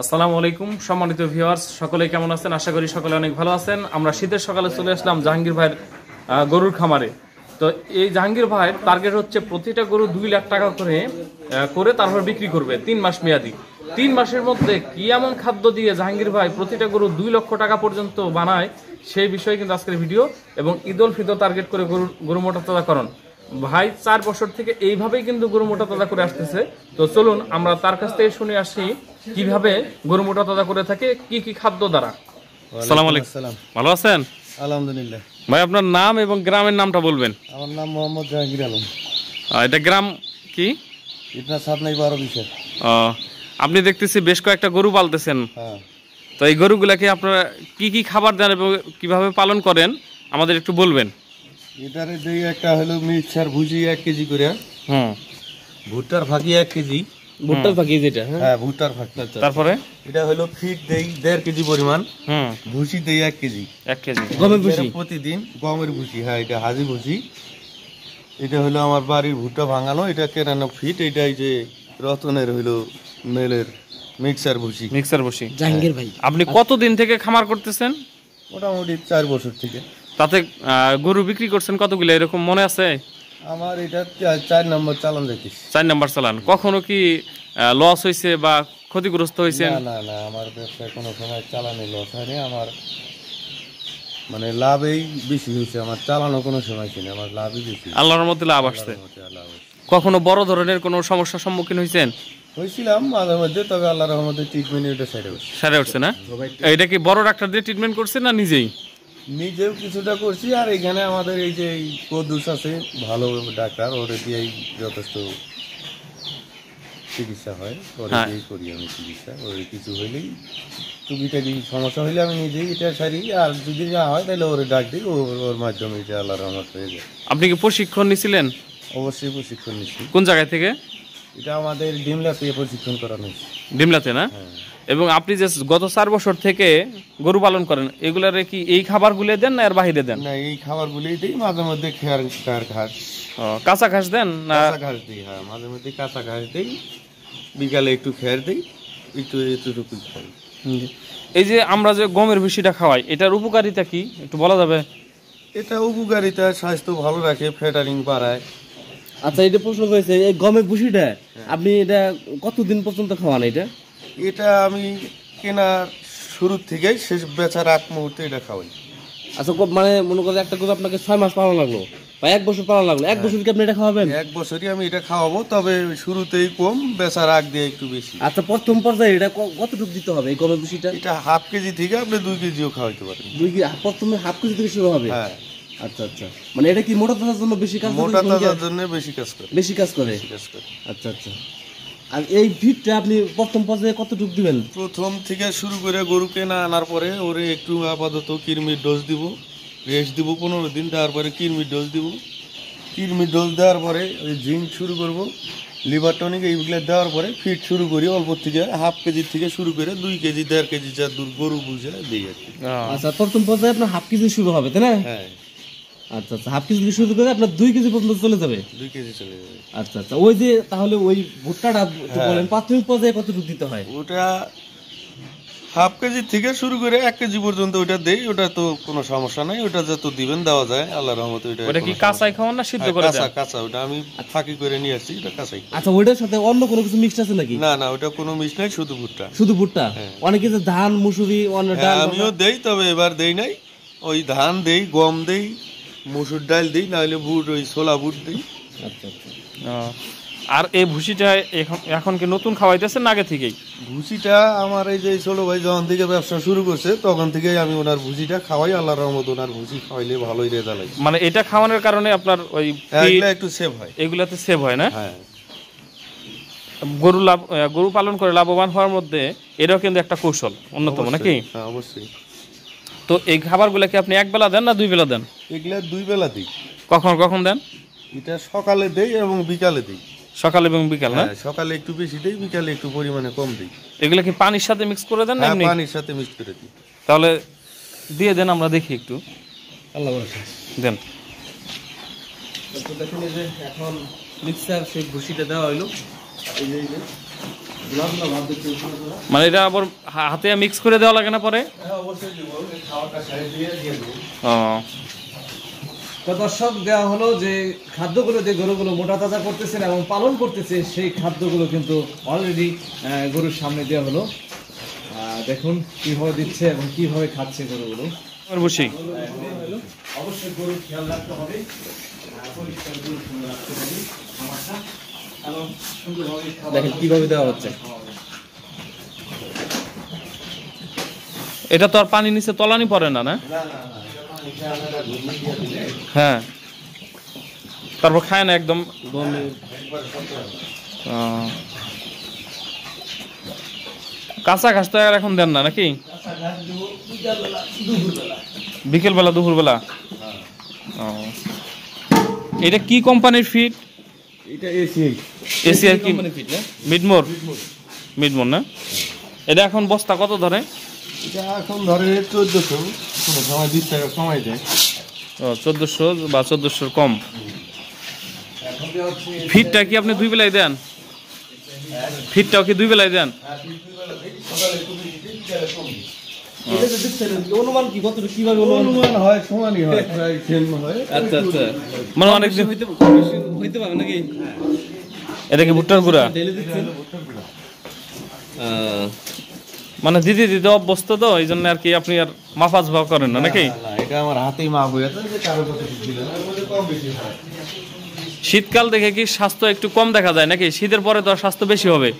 আসসালামু আলাইকুম সম্মানিত ভিউয়ার্স, সকলে কেমন আছেন? আশা করি সকলে অনেক ভালো আছেন। আমরা শীতের সকালে চলে আসলাম জাহাঙ্গীর ভাইয়ের গরুর খামারে। তো এই জাহাঙ্গীর ভাইয়ের টার্গেট হচ্ছে প্রতিটা গরু 2 লাখ টাকা করে তারপর বিক্রি করবে 3 মাস মেয়াদি। 3 মাসের মধ্যে কি এমন খাদ্য দিয়ে জাহাঙ্গীর ভাই প্রতিটা গরু 2 লক্ষ টাকা পর্যন্ত বানায়, সেই বিষয়ে কিন্তু আজকের ভিডিও। এবং ঈদ উল ফিতর টার্গেট করে গরু মোটা তাজাকরণ ভাই 4 বছর থেকে এইভাবেই কিন্তু গরু মোটা তাজা করে আসতেছে। তো চলুন আমরা তার কাছ থেকে শুনে আসি কিভাবে গরু মোটা তাজা করে থাকে, কি কি খাদ্য দ্বারা। আসসালামু আলাইকুম, ভালো আছেন? আলহামদুলিল্লাহ। ভাই আপনার নাম এবং গ্রামের নামটা বলবেন। আমার নাম মোহাম্মদ জাহাঙ্গীর আলম। এটা গ্রাম কি? এটা সাতনাই 12 বিশের। আপনি দেখতেছি বেশ কয়েকটা গরু পালতেছেন। হ্যাঁ। তো এই গরুগুলাকে আপনারা কি কি খাবার দেন এবং কিভাবে পালন করেন আমাদের একটু বলবেন। এটারে দেই একটা হলো মিক্সার ভুজি 1 কেজি করে। ভুট্টার ফাঁকি 1 কেজি। ভুট্টার ফাঁকি যেটা? হ্যাঁ, ভুট্টার ফাঁকি। তারপরে এটা হলো ফিড দেই 1.5 কেজি পরিমাণ। ভুসি দেই 1 কেজি। 1 কেজি গমের ভুসি প্রতিদিন। গমের ভুসি, হ্যাঁ, এটা হাজি ভুসি। এটা হলো আমার বাড়ির ভুট্টা ভাঙানো, এটা কেনানো ফিড। এটাই যে রতনের হলো মেলের মিক্সার ভুসি। জাহাঙ্গীর ভাই, আপনি কতদিন থেকে খামার করতেছেন? মোটামুটি 4 বছর থেকে। তাতে গরু বিক্রি করছেন কতগুলো এরকম মনে আছে? আমার এটা 4 নম্বর চালান যাইতেছে। 4 নাম্বার চালান। কখনো কি লস হয়েছে বা ক্ষতিগ্রস্ত হয়েছে? না, আমার ব্যবসায় কোনো সময় চালানে লস হয়নি। আমার মানে লাভই বেশি হয়েছে। আমার চালানো কোনো সময় ছিল, আমার লাভই বেশি। আল্লাহর মধ্যে লাভ আসছে। কখনো বড় ধরনের কোনো সমস্যার সম্মুখীন হয়েছেন? হয়েছিলাম মাঝে মধ্যে, তবে আল্লাহর রহমতে ট্রিটমেন্ট এটা সাইডে উঠছে না? এটা কি বড় ডাক্তার দিয়ে ট্রিটমেন্ট করছেন না নিজেই? নিজেও কিছুটা করছি, আর এখানে আমাদের এই যে কদুস আছে ভালো ডাক্তার, ওরে দিয়েই যথেষ্ট চিকিৎসা হয়। ওরে দিয়েই করি আমি চিকিৎসা। ওরে কিছু হইলেই টুকিটাকি সমস্যা হইলে আমি নিজেই এটা সারি, আর যদি না হয় তাহলে ওরে ডাক দিই, ওর মাধ্যমে এটা আল্লাহর রহমত হয়ে যায়। আপনি কি প্রশিক্ষণ নিছিলেন? অবশ্যই প্রশিক্ষণ নিচ্ছি। কোন জায়গা থেকে? এটা আমাদের ডিমলাতে প্রশিক্ষণ করানো হয়েছে। ডিমলাতে না? এবং আপনি যে গত 4 বছর থেকে গরু পালন করেন, এগুলার কি এই খাবারগুলো দেন না এর বাইরে দেন? না, এই খাবারগুলোই দিই। মাঝে মধ্যে খেয়ার ঘাস, কাঁচা ঘাস দেন না? কাঁচা ঘাস দিই, হ্যাঁ, মাঝে মধ্যে কাঁচা ঘাস দিই। বিকালে একটু খেয়ার দিই, এতটুকু খাই। এই যে আমরা যে গমের ভুসিটা খাওয়াই, এটার উপকারিতা কি একটু বলা যাবে? এটা উপকারিতা, স্বাস্থ্য ভালো রাখে, ফ্যাটারিং বাড়ায়। আচ্ছা, এটা প্রশ্ন করেছে, এই গমের ভুসিটা আপনি এটা কতদিন পর্যন্ত খাওয়ান? এটা আমি কেনার শুরু থেকে শেষ বেচার আগ মুহূর্তে এটা খাওয়াই। আচ্ছা, মানে মনে করেন একটা গরু আপনাকে 6 মাস পালন লাগলো বা 1 বছর পালন লাগলো, 1 বছর কি আপনি এটা খাওয়াবেন? 1 বছরই আমি এটা খাওয়াবো, তবে শুরুতেই কম, বেচার আগ দিয়ে একটু বেশি। আচ্ছা, প্রথম পর্যায়ে এটা কতটুকু দিতে হবে এই গমের ভুসিটা? এটা 1/2 কেজি থেকে আপনি 2 কেজিও খাওয়াইতে পারেন। প্রথমে 1/2 কেজি থেকে শুরু হবে? হ্যাঁ। আচ্ছা, মানে এটা কি মোটা তাজার জন্য বেশি কাজ করে? মোটা তাজার জন্য বেশি কাজ করে। আচ্ছা। আর এই ফিডটা আপনি প্রথম পর্যায়ে কতটুকু দিবেন? প্রথম থেকে শুরু করে গরুকে না আনার পরে ওরে একটু আপাতত কৃমির ডোজ দিব, রেস্ট দিব 15 দিন, তারপরে কৃমির ডোজ দিব। কৃমির ডোজ দেওয়ার পরে ওই জিঙ্ক শুরু করব, লিভার টনিক, এইগুলো দেওয়ার পরে ফিড শুরু করি অল্প থেকে 1/2 কেজি থেকে শুরু করে 2 কেজি 1.5 কেজি যা দূর গরু বুঝে দিই আর কি। আচ্ছা, প্রথম পর্যায়ে আপনার 1/2 কেজি শুরু হবে, তাই না? হ্যাঁ। আচ্ছা, 1/2 কেজি থেকে শুরু করে আপনার 2 কেজি পর্যন্ত চলে যাবে। 2 কেজি চলে যাবে। আচ্ছা, ওই যে তাহলে ওই ভুট্টাটা বলেন প্রাথমিক পর্যায়ে কতটুকু দিতে হয়? ওটা 1/2 কেজি থেকে শুরু করে 1 কেজি পর্যন্ত ওটা দেই। ওটা তো কোনো সমস্যা নাই, ওটা যত দিবেন দেওয়া যায় আল্লাহর রহমতে। ওটা কি কাঁচাই খাওয়ান না সিদ্ধ করে দেন? কাঁচা। ওটা আমি ফাঁকি করে নিয়ে আসছি, এটা কাঁচাই। আচ্ছা, ওটার সাথে অন্য কোনো কিছু মিক্সড আছে নাকি? না, ওটা কোনো মিক্স নাই, শুধু ভুট্টা। অনেকে যে ধান, মুসুরি, অন্য ডাল, আমিও দেই, তবে এবার দেই নাই। ওই ধান দেই, গম দেই, মসুর ডাল দেই, না হলে বুট, ওই ছোলা বুট দেই। আচ্ছা। আর এই ভুসিটা এখন কি নতুন খাওয়াইতেছেন না আগে থেকেই? ভুসিটা আমার এই যে ছোট ভাই যখন থেকে ব্যবসা শুরু করছে তখন থেকেই আমি ওনার ভুসিটা খাওয়াই। আল্লাহর রহমত, ওনার ভুসি খাওয়াইলে ভালোই রেজাল্ট হয়। মানে এটা খাওয়ানোর কারণে আপনার ওই একটু সেভ হয়, এগুলাতে সেভ হয় না? হ্যাঁ। গরু পালন করে লাভবান হওয়ার মধ্যে এটাও কিন্তু একটা কৌশল অন্যতম, নাকি? হ্যাঁ, অবশ্যই। তো এই খাবারগুলো কি আপনি 1 বেলা দেন না 2 বেলা দেন? এগুলা 2 বেলা দিই। কখন দেন? এটা সকালে দেই এবং বিকালে দিই। সকালে এবং বিকাল না? সকালে একটু বেশি দেই, বিকালে একটু পরিমাণে কম দিই। এগুলো কি পানির সাথে মিক্স করে দেন না এমনি? পানির সাথে মিক্স করে দিই। তাহলে দিয়ে দেন, আমরা দেখি একটু। আল্লাহ ভরসা দেন। তো দেখুন, এই যে এখন মিক্সার সেই ভুসিটা দেওয়া হইলো। এই যে মানে এটা আবার হাতে মিক্স করে দেওয়া লাগে না পরে? হ্যাঁ অবশ্যই দিব, খাওয়াটা সাইড দিয়ে দেবো। ও তো দর্শক, দেওয়া হলো যে খাদ্যগুলো যে গরুগুলো মোটা তাজা করতেছেন এবং পালন করতেছে, সেই খাদ্যগুলো কিন্তু অলরেডি গরুর সামনে দেওয়া হলো। দেখুন কিভাবে দিচ্ছে এবং কিভাবে খাচ্ছে গরুগুলো। বসি অবশ্যই গরুর খেয়াল রাখতে হবে, পরিষ্কার গরু সুন্দর রাখতে হবে, খাবারটা এবং সুন্দরভাবে দেখেন কিভাবে দেওয়া হচ্ছে। এটা তো আর পানি নিচে তলানি পড়ে না, না? হ্যাঁ, তারপর খায় না একদম। কাঁচা ঘাস তো আর এখন দেন না নাকি? বিকেল বেলা, দুপুর বেলা। এটা কি কোম্পানির ফিড? এটা এসিআই। এসিআর কি? মিডমোর। মিডমোর না? এটা এখন বস্তা কত ধরে? এটা এখন ধরে 1400, কোনো সময় 20 টাকা কমাই দেয়। 1400 বা 1400 কম। ফিডটা কি আপনি 2 বেলায় দেন? ফিডটাও কি 2 বেলায় দেন? অনুমান কি কত কিভাবে অনুমান হয়, সমানই হয়, প্রায় সেম হয়। আচ্ছা আচ্ছা, মানে অনেক দিন হইতে পারে নাকি? এটা কি ভুট্টার গুঁড়া? ডেলি দিচ্ছেন? মানে দিদি দিদি অভ্যস্ত তো, এই জন্য আর কি আপনি আর মাফাজ ভাব করেন না নাকি? না, এটা আমার হাতেই মাপ হয়ে আছে, যে কারো কথা ছিল না, এর মধ্যে কম বেশি হয়। শীতকাল দেখে কি স্বাস্থ্য একটু কম দেখা যায় নাকি? শীতের পরে তো আর স্বাস্থ্য বেশি হবে।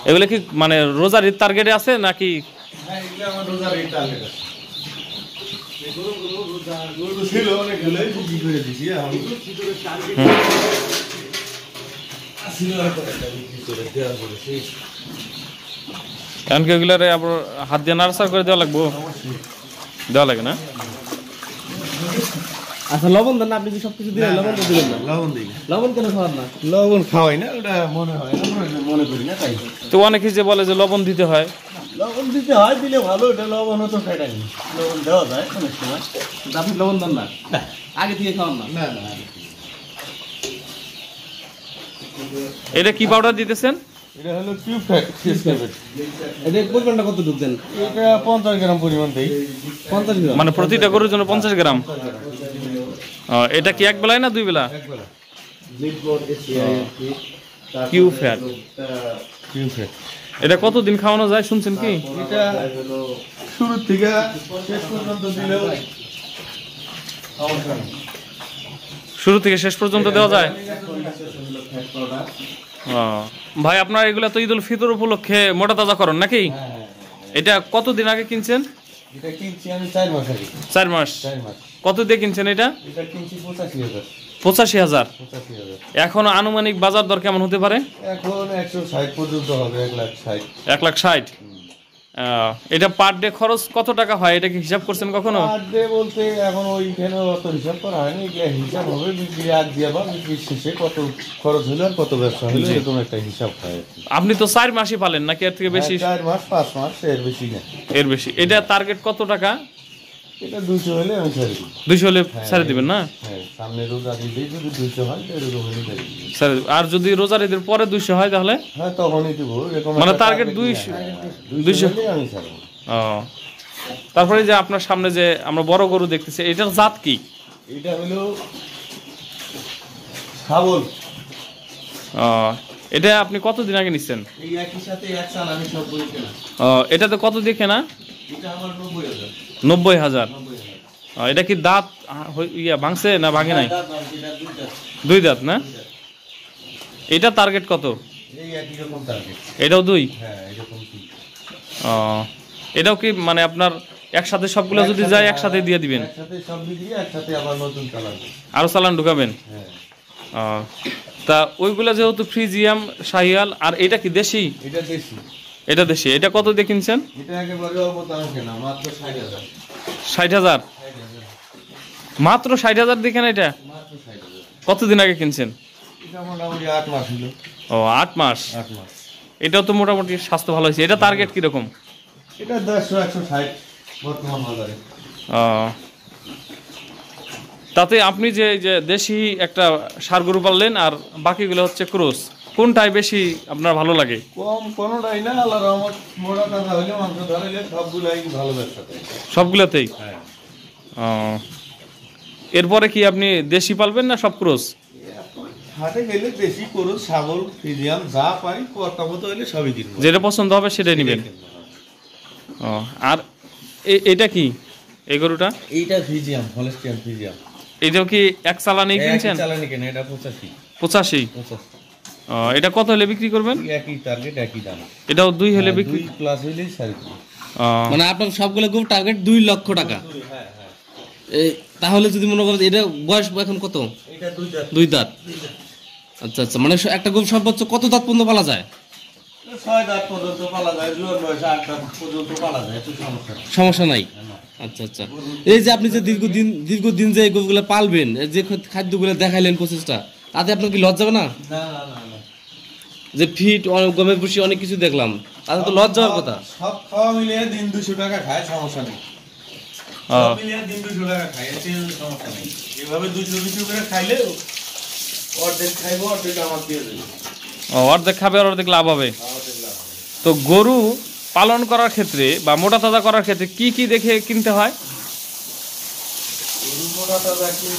এগুলো কি মানে রোজার ঈদ টার্গেটে আছে নাকি? হ্যাঁ, এগুলো আমার রোজার এই টার্গেট আছে। গরু ছিল অনেকগুলোই, বিক্রি করে দিছি এখন। ছিল এখন একটা বিক্রি করে দেওয়ার পরে শেষ। কারণ কি ওগুলারে আবার হাত দিয়ে নাড়াচাড়া করে দেওয়া লাগবো? দেওয়া লাগে না? আচ্ছা, লবণ দেন না? আপনি কি সবকিছু দিলেন, লবণ তো দিলেন না? লবণ দিই না। লবণ কেন খাওয়ার না? লবণ খাওয়াই না, ওটা মনে হয় না, মনে করি না তাই। তো অনেকে যে বলে যে লবণ দিতে হয়। লবণ দিতে হয়, দিলে ভালো, ওটা লবণও তো খাই না, লবণ দেওয়া যায় অনেক সময়। কিন্তু আপনি লবণ দেন না? আগে থেকে খাওয়ান না? না না, এটা কি পাউডার দিতেছেন? এটা হলো কিউব ফ্যাট, এদের পরিমাণটা কত ঢুক দেন? এটা 50 গ্রাম পরিমাণ দেই। 50 গ্রাম? মানে প্রতিটা গরুর জন্য 50 গ্রাম? এটা কি এক বেলায় না 2 বেলা? কিউ ফ্যাট। কিউব ফ্যাট এটা কতদিন খাওয়ানো যায় শুনছেন কি? এটা শুরু থেকে শেষ পর্যন্ত দিলেও সমস্যা নেই। শুরু থেকে শেষ পর্যন্ত দেওয়া যায়? ভাই আপনার এগুলা তো ঈদুল ফিতর উপলক্ষে মোটা তাজা করেন নাকি? এটা কতদিন আগে কিনছেন? এটা কিনছি আমি 4 মাস আগে। 4 মাস। 4 মাস। কত দিয়ে কিনছেন এটা? এটা কিনছি 85,000। 85,000। 85,000 এখন আনুমানিক বাজার দর কেমন হতে পারে? এখন 160 পর্যন্ত হবে, 1,60,000। 1,60,000। এটা পার ডে খরচ কত টাকা হয়, এটা কি হিসাব করছেন কখনো? আর ডে বলতে এখন ওইখানে অত হিসাব করা হয়নি, এগুলা হিসাব হবে বিক্রি আগ দিয়ে বা বিক্রির শেষে কত খরচ হলো আর কত ব্যবসা হলো, এরকম একটা হিসাব হয়। আপনি তো 4 মাসই পালেন নাকি এর থেকে বেশি? 4 মাস 5 মাস, এর বেশি না। এর বেশি। এটা টার্গেট কত টাকা? এটা 200 হলে আমি ছেড়ে দিই। 200 হলে ছেড়ে দিবেন না? হ্যাঁ, সামনে রোজা দিলেই যদি 200 হয় এরকম হলে ছেড়ে দিই। ছেড়ে দিবেন। আর যদি রোজার ঈদের পরে 200 হয় তাহলে? হ্যাঁ, তখনই দিব। এরকম মানে একটা টার্গেট target 200 নিয়ে, হ্যাঁ, 200 হলেই আমি ছেড়ে দিই। ও, তারপরে যে আপনার সামনে যে আমরা বড় গরু দেখতেছি, এটার জাত কি? এটা হলো ছাগল। এটা আপনি কতদিন আগে নিচ্ছেন? এই একই সাথে এক সাল আমি সব বই কেনা। এটাতে কত দিয়ে কেনা? এটা আমার 90,000। 90,000। এটা কি দাঁত ভাঙছে না ভাঙে নাই? এটা দুই দাঁত। 2 দাঁত না? এটা টার্গেট কত? এই একই রকম টার্গেট। এটাও 2? হ্যাঁ, এরকম কি। এটাও কি মানে আপনার একসাথে সবগুলো যদি যায় একসাথে দিয়ে দিবেন? একসাথে সব বিক্রি, একসাথে আবার নতুন চালান। আরো চালান ঢুকাবেন? হ্যাঁ। তা ওইগুলা যেহেতু ফ্রিজিয়াম, শাহিয়াল, আর এটা কি দেশি? এটা দেশি। এটা দেশি। এটা কত দিয়ে কিনছেন? এটা একেবারে অল্প দামে কেনা, মাত্র 60,000। 60,000? মাত্র 60,000 দিয়ে কেনা এটা? মাত্র 60,000। কতদিন আগে কিনছেন? এটা মোটামুটি 8 মাস হলো। 8 মাস। 8 মাস। এটাও তো মোটামুটি স্বাস্থ্য ভালো হয়েছে। এটা টার্গেট কিরকম? এটা 100-160 বর্তমান বাজারে। তাতে আপনি যে দেশি একটা ষাঁড় গরু পাললেন আর বাকিগুলো হচ্ছে ক্রস, কোনটাই বেশি আপনার ভালো লাগে? কম কোনোটাই না, আল্লাহ রহমত, মোটা তাজা হইলে মাংস ধরাইলে সবগুলাই ভালো ব্যবসা করে। সবগুলোতেই? হ্যাঁ। এরপরে কি আপনি দেশি পালবেন না সব ক্রস? হাটে গেলে দেশি গরু, ছাগল, ফ্রিজিয়াম যা পাই কথা মতো হইলে সবই কিনবো। যেটা পছন্দ হবে সেটাই নেবেন। আর এটা কি এই গরুটা? এইটা ফ্রিজিয়াম, হলস্টিয়ান ফ্রিজিয়াম। এটাও কি এক চালানি কিনছেন? চালানি কেন, এটা 85। 85? এটা কত হলে বিক্রি করবেন? একই টার্গেট, একই দাম। এটাও 2 হলে বিক্রি? 2 প্লাস হইলেই সারি। মানে আপনার সবগুলো গরু টার্গেট 2 লক্ষ টাকা। হ্যাঁ হ্যাঁ। এই তাহলে যদি মনে করেন এটা বয়স এখন কত? এটা 2 দাঁত। 2 দাঁত। আচ্ছা আচ্ছা, মানে একটা গরু সর্বোচ্চ কত দাঁত পর্যন্ত পালা যায়? 6 দাঁত পর্যন্ত পালা যায়, জোর বয়স 8 দাঁত পর্যন্ত পালা যায়, তো সমস্যা নেই। সমস্যা নাই। আচ্ছা আচ্ছা, এই যে আপনি যে দীর্ঘদিন যে গরুগুলো পালবেন, যে খাদ্যগুলো দেখাইলেন প্রসেসটা, তাতে আপনার কি লজ্জা হবে না? না না না না। যে ফিট, গমের ভুসি, অনেক কিছু দেখলাম, তাতে তো লজ্জা হওয়ার কথা। সব খাওয়া মিলিয়ে দিন 200 টাকা খায়, সমস্যা নেই। সব মিলিয়ে দিন 200 টাকা খায়, এতে সমস্যা নেই। এভাবে 200 করে খাইলে অর্ধেক খাইবো, অর্ধেক আমার দিয়ে দেবে। অর্ধেক খাবে আর অর্ধেক লাভ হবে। তো গরু পালন করার ক্ষেত্রে বা মোটা তাজা করার ক্ষেত্রে কি কি দেখে কিনতে হয়? গরু মোটা তাজা কি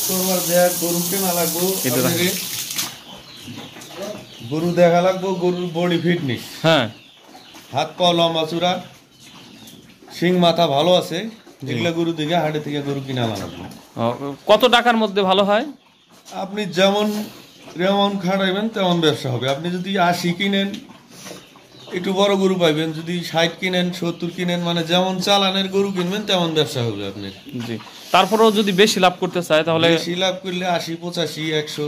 তোমার দেখ, গরু কেনা লাগবো, এটা দেখ। আপনাকে গরু দেখা লাগবো, গরুর বডি ফিটনেস, হ্যাঁ, হাত পা লম্বা চূড়া, শিং মাথা ভালো আছে, এগুলা গরু দেখে হাটে থেকে গরু কিনা লাগবে। কত টাকার মধ্যে ভালো হয়? আপনি যেমন খাটাইবেন তেমন ব্যবসা হবে। আপনি যদি 80 কিনেন একটু বড় গরু পাইবেন, যদি 60 কিনেন, 70 কিনেন, মানে যেমন চালানের গরু কিনবেন তেমন ব্যবসা হবে আপনার। জি, তারপরেও যদি বেশি লাভ করতে চায় তাহলে বেশি লাভ করলে 80, 85, 100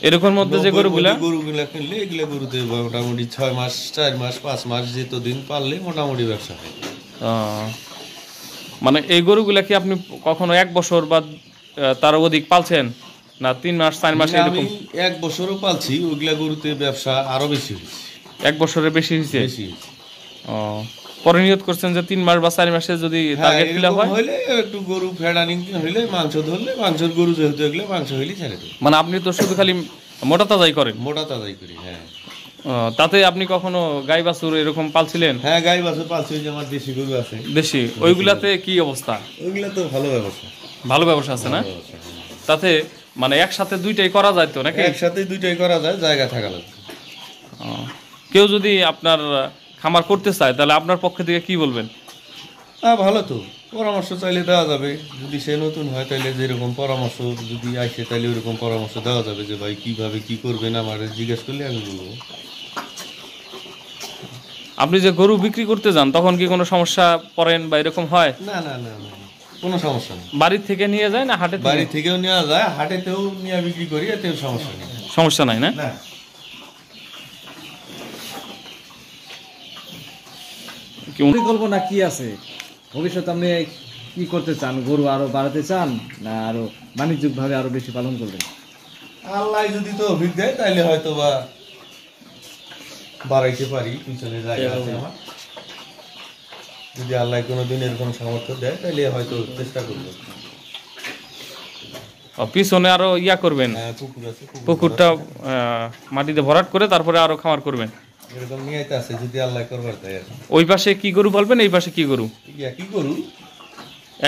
এরকম মধ্যে যে গরুগুলা কিনলে এগুলা গরুতে মোটামুটি 6 মাস, 4 মাস, 5 মাস যেতদিন পারলে মোটামুটি ব্যবসা হয়। মানে এই গরুগুলা কি আপনি কখনো 1 বছর বা তার অধিক পালছেন না 3 মাস 4 মাস আমি এরকম? 1 বছরও পালছি, ওইগুলা গরুতে ব্যবসা আরো বেশি হয়েছে। 1 বছরের বেশি হয়েছে? বেশি হয়েছে। পরে নিয়ত করছেন যে 3 মাস বা 4 মাসে যদি টার্গেট ফিল হয়, হইলে একটু গরু ফেডানিং হইলে, মাংস ধরলে, মাংসের গরু যেহেতু এগুলো মাংস হইলে ছেড়ে দেবে। মানে আপনি তো শুধু খালি মোটা তাজাই করেন? মোটা তাজাই করি, হ্যাঁ। তাতে আপনি কখনো গাই বাছুর এরকম পালছিলেন? হ্যাঁ, গাই বাছুর পালছি, যে আমার দেশি গরু আছে। দেশি ওইগুলাতে কি অবস্থা? ওইগুলা তো ভালো ব্যবসা। ভালো ব্যবসা আছে না? তাতে মানে একসাথে দুইটাই করা যায় তো নাকি? একসাথে দুইটাই করা যায়, জায়গা থাকা লাগবে। কেউ যদি আপনার খামার করতে চায় তাহলে আপনার পক্ষ থেকে কি বলবেন? হ্যাঁ, ভালো তো, পরামর্শ চাইলে দেওয়া যাবে। যদি সে নতুন হয় তাহলে যেরকম পরামর্শ যদি আসে তাহলে ওইরকম পরামর্শ দেওয়া যাবে, যে ভাই কিভাবে কি করবেন আমার জিজ্ঞেস করলে আমি বলবো। আপনি যে গরু বিক্রি করতে যান তখন কি কোনো সমস্যা পড়েন বা এরকম হয়? না না না না, কোনো সমস্যা নেই। বাড়ির থেকে নিয়ে যায় না হাটে? বাড়ি থেকেও নেওয়া যায়, হাটেতেও নিয়ে বিক্রি করি, এতেও সমস্যা নেই। সমস্যা নাই না? না। পরিকল্পনা কি আছে ভবিষ্যতে? আপনি কি করতে চান? গরু আরো বাড়াতে চান না আরো বাণিজ্যিক ভাবে আরো বেশি পালন করবেন? আল্লাহ যদি তো অভিজ্ঞ দেয় তাহলে হয়তো বা বাড়াইতে পারি, পিছনে জায়গা আছে আমার। যদি আল্লাহ কোনোদিন এরকম সামর্থ্য দেয় তাহলে হয়তো চেষ্টা করবো। পিছনে আরো ইয়া করবেন? হ্যাঁ, পুকুর আছে, পুকুরটা মাটিতে ভরাট করে তারপরে আরো খামার করবেন? এরকম নিয়ে আছে, যদি আল্লাহ করবার দেয়। ওই পাশে কি গরু পালবেন, এই পাশে কি গরু? একই গরু,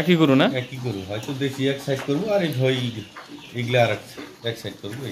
একই গরু না? একই গরু, হয়তো দেশি এক সাইড করবো আর এই এগুলা আর এক সাইড করবো।